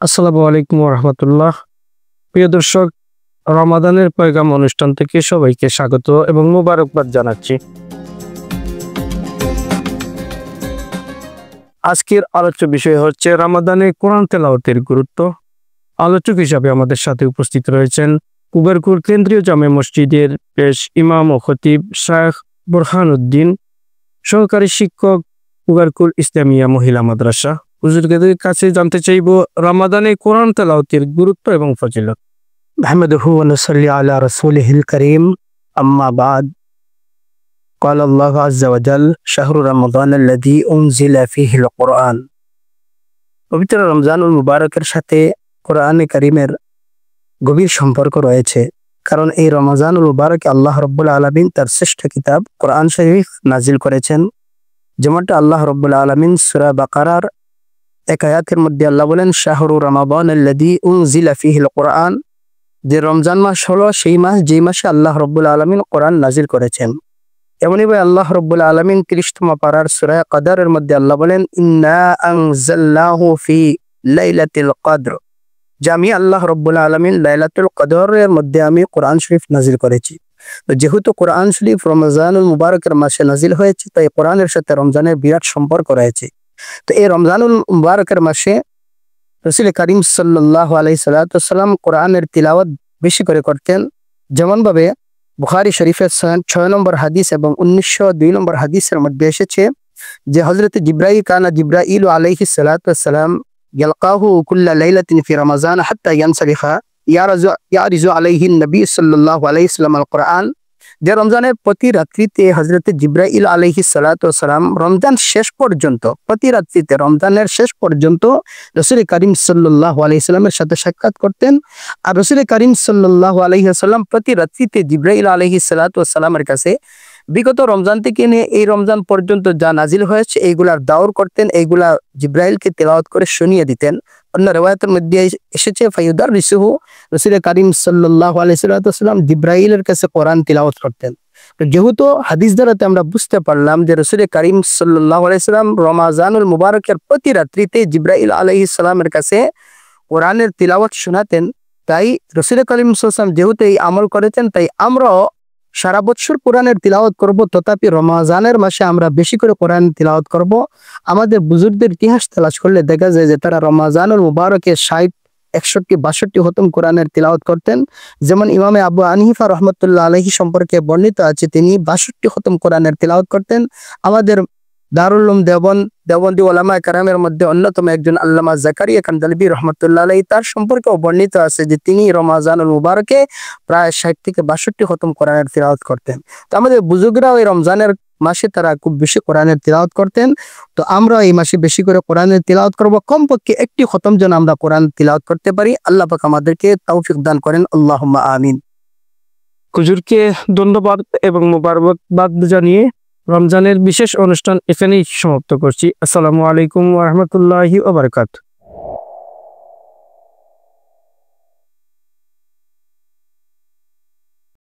আসসালামু আলাইকুম রহমতুল্লাহ। প্রিয় দর্শক, রমাদানের পয়গাম অনুষ্ঠান থেকে সবাইকে স্বাগত এবং মোবারকবাদ জানাচ্ছি। আজকের আলোচ্য বিষয় হচ্ছে রমাদানে কোরআন তেলাওয়াতের গুরুত্ব। আলোচক হিসাবে আমাদের সাথে উপস্থিত রয়েছেন উগারকুল কেন্দ্রীয় জামে মসজিদের পেশ ইমাম ও খতিব শায়খ বুরহানুদ্দিন, সহকারী শিক্ষক উগারকুল ইসলামিয়া মহিলা মাদ্রাসা। হুজুরদের কাছে জানতে চাইব রমাদানে কোরআন তেলাওয়াতের গুরুত্ব এবং ফজিলত। নাহমাদুহু ওয়া নুসাল্লি আলা রাসূলিহিল কারীম, আম্মা বাদ। ক্বালা আল্লাহু আযজা ওয়া জাল, শাহরু রমাদান আল্লাযী উনজিলা ফীহিল কুরআন। পবিত্র রমজানুল মুবারকের সাথে কোরআনে কারীমের গভীর সম্পর্ক রয়েছে, কারণ এই রমজানুল মুবারকে আল্লাহ রাব্বুল আলামিন তার শ্রেষ্ঠ কিতাব কোরআন শরীফ নাজিল করেছেন। যেমনটা আল্লাহ রাব্বুল আলামিন সূরা বাকারার এক আয়াতের মধ্যে আল্লাহ বলেন, শাহরু রমাদান আল্লাযী উনজিলা ফীহিল কুরআন, যে রমজান মাস হলো সেই মাস যেই মাসে আল্লাহ রাব্বুল আলামিন কোরআন নাজিল করেছেন। এমনিভাবে আল্লাহ রাব্বুল আলামিন ৩০তম পারার সূরা কদরের মধ্যে আল্লাহ বলেন, ইন্না আনজালনাহু ফি লাইলাতিল কদর, যে আমি আল্লাহ রাব্বুল আলামিন লাইলাতুল কদরের মধ্যে আমি কোরআন শরীফ নাজিল করেছি। তো যেহেতু কোরআন শরীফ রমজানুল মুবারকের মাসে নাজিল হয়েছে, তাই কোরআনের সাথে রমজানের বিরাট সম্পর্ক রয়েছে। তো এই রমজানুল মুবারকের মাসে রাসূল কারীম সাল্লাল্লাহু আলাইহি সাল্লাম কোরআনের তিলাওয়াত বেশি করে করতেন। যেমনভাবে বুখারী শরীফের ৬ নম্বর হাদিস এবং ১৯০২ নম্বর হাদিসের মধ্যে এসেছে যে হযরত জিবরাইল আলাইহিস সালাম ইয়ালকাহু কুল্লা লাইলাতিন ফি রমাজান হাত্তা ইয়ানসালিখা ইয়ারিজু আলাইহিন নবী সাল্লাল্লাহু আলাইহি ওয়াসাল্লাম আল কোরআন, যে রমজানের প্রতি রাত্রিতে হযরত জিবরাইল আলাইহিস সালাম রমজান শেষ পর্যন্ত, প্রতি রাত্রিতে রমজানের শেষ পর্যন্ত রাসূল কারীম সাল্লাল্লাহু আলাইহি সাল্লামের সাথে সাক্ষাৎ করতেন। আর রাসূল কারীম সাল্লাল্লাহু আলাইহি ওয়াসাল্লাম প্রতি রাত্রিতে জিবরাইল আলাইহিস সালামের কাছে বিগত রমজান থেকে নিয়ে এই রমজান পর্যন্ত যা নাজিল হয়েছে এইগুলার দাওর করতেন, এইগুলা জিবরাইলকে তেলাওয়াত করে শুনিয়ে দিতেন। অন্য রিওয়ায়াতের মধ্যে এসেছে ফায়ুদাররিসুহু, রাসূল কারীম সাল্লাল্লাহু আলাইহি সাল্লাম জিবরাইলের কাছে কোরআন তিলাওয়াত করতেন। তো যেহেতু হাদিস দ্বারাতে আমরা বুঝতে পারলাম যে রাসূল কারীম সাল্লাল্লাহু আলাইহি সাল্লাম রমাজানুল মুবারকের প্রতি রাত্রিতে জিবরাইল আলাইহিস সালামের কাছে কোরআনের তিলাওয়াত শোনাতেন, তাই রাসূল কারীম সাল্লাল্লাহু আলাইহি ওয়াসাল্লাম যেহেতু এই আমল করেছেন, তাই আমরাও সারা বছর কোরআনের তিলাওয়াত করব, তথাপি রমজানের মাসে আমরা বেশি করে কোরআন তিলাওয়াত করব। আমাদের বুজুর্গদের ইতিহাস তালাশ করলে দেখা যায় যে তারা রমজানুল মুবারকে ৬০, ৬১, ৬২ খতম কোরআনের তিলাওয়াত করতেন। যেমন ইমামে আবু হানিফা রাহমাতুল্লাহ আলাইহি সম্পর্কে বর্ণিত আছে, তিনি ৬২ খতম কোরআনের তিলাওয়াত করতেন। আমাদের দারুল উলুম দেওবন্দি উলামায়ে কেরামের মধ্যে অন্যতম একজন আল্লামা জাকারিয়া কানদালবি রহমাতুল্লাহ আলাইহি, তার সম্পর্কেও বর্ণিত আছে যে তিনি রমজানুল মুবারকে প্রায় ৬০ থেকে ৬২ খতম কোরআনের তিলাওয়াত করতেন। তো আমাদের বুজুর্গরাও এই রমজানের মাসে তারা খুব বেশি কোরআনের তিলাওয়াত করতেন। তো আমরা এই মাসে বেশি করে কোরআনের তিলাওয়াত করব, কমপক্ষে একটি খতম যেন আমরা কোরআন তিলাওয়াত করতে পারি। আল্লাহ পাক আমাদেরকে তৌফিক দান করেন, আল্লাহুম্মা আমিন। হুজুরকে ধন্যবাদ এবং মোবারকবাদ জানিয়ে রমজানের বিশেষ অনুষ্ঠান এখানেই সমাপ্ত করছি। আসসালামু আলাইকুম ওয়া রাহমাতুল্লাহি ওয়া বারাকাতুহু।